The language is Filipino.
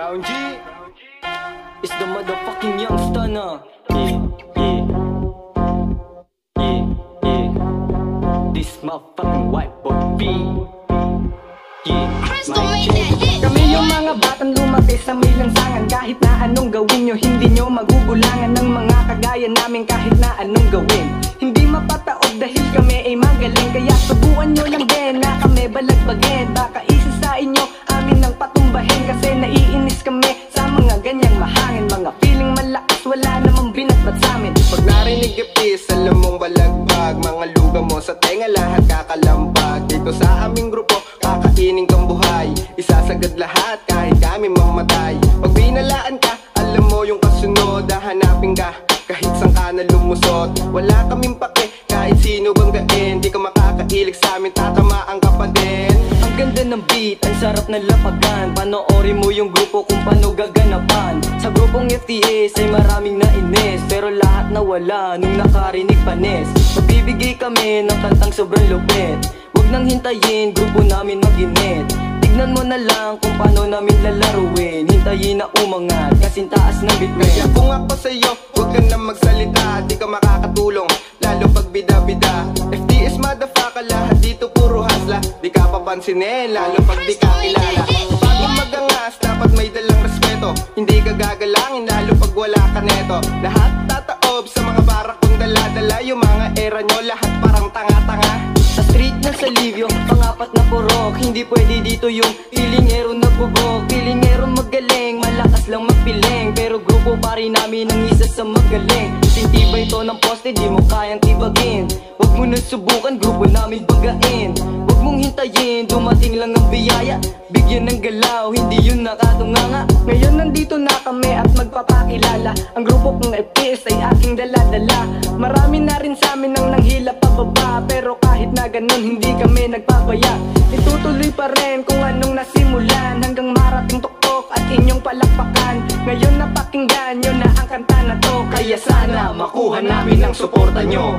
Brown G is the motherfucking youngster na. Yeah, yeah, yeah, yeah. This motherfucking white boy B. Yeah, kami yung mga batang lumaki sa may lansangan. Kahit na anong gawin nyo, hindi nyo magugulangan ng mga kagaya namin kahit na anong gawin. Hindi mapataod dahil kami ay magaling. Kaya subukan nyo lang din na kami balagbagin. Baka isa sa inyo amin ang patumbahin. Kasi naiinis kami sa mga ganyang mahangin. Mga feeling malakas, wala namang binatbat sa amin. Pag narinig ipis, alam mong balagbag. Mga luga mo sa tenga lahat kakalampag. Dito sa aming grupo, kakainin kang buhay. Isasagad lahat kahit kami mamatay. Pag binalaan ka, alam mo yung kasunod. Hahanapin ka kahit saan ka na lumusot. Wala kaming pake kahit sino banggain. Di ka makakailig sa amin, tatamaan ka pa din. Ang ganda ng beat, ang sarap na lapagan. Panoorin mo yung grupo kung paano gaganapan. Sa grupong FTS ay maraming nainis, pero lahat nawala nung nakarinig panis. Magbibigay kami ng kantang sobrang lupit. Huwag nang hintayin, grupo namin maginit. Tignan mo na lang kung paano namin lalaruin. Hintayin na umangat, kasing taas ng bitwin. Kaya kung ako sa'yo, huwag ka na magsalita. Di ka makakatulong, lalo pag bida-bida. FTS motherfucker, lahat dito puro hasla. Di ka papansinin, lalo pag di ka kilala. Bago magangas, dapat may dalang respeto. Hindi ka gagalangin, lalo pag wala ka neto. Lahat tataob sa mga barak kong dala-dala. Yung mga era nyo, lahat parang tanga-tanga. Sa street ng Salivio, pangapat na purok. Hindi pwede dito yung pilingero na bubog. Pilingero magaling, malakas lang magpiling. Pero grupo pa rin namin ang isa sa magaling. Sintiba ito ng poste, di mo kayang tibagin. Huwag mo nang subukan, grupo namin bagain. Huwag mong hintayin, dumating lang ang biyaya. Bigyan ng galaw, hindi yun nakatunganga. Ngayon nandito na kami at magpapakilala. Ang grupo kong FTS ay aking dala-dala. Marami na rin sa amin ang nanghila pababa. Pero kahit na ganun, hindi kami nagpapaya. Itutuloy pa rin kung anong nasimulan, hanggang marating tuktok at inyong palakpakan. Ngayon napakinggan nyo na ang kanta na to, kaya sana makuha namin ang suporta nyo.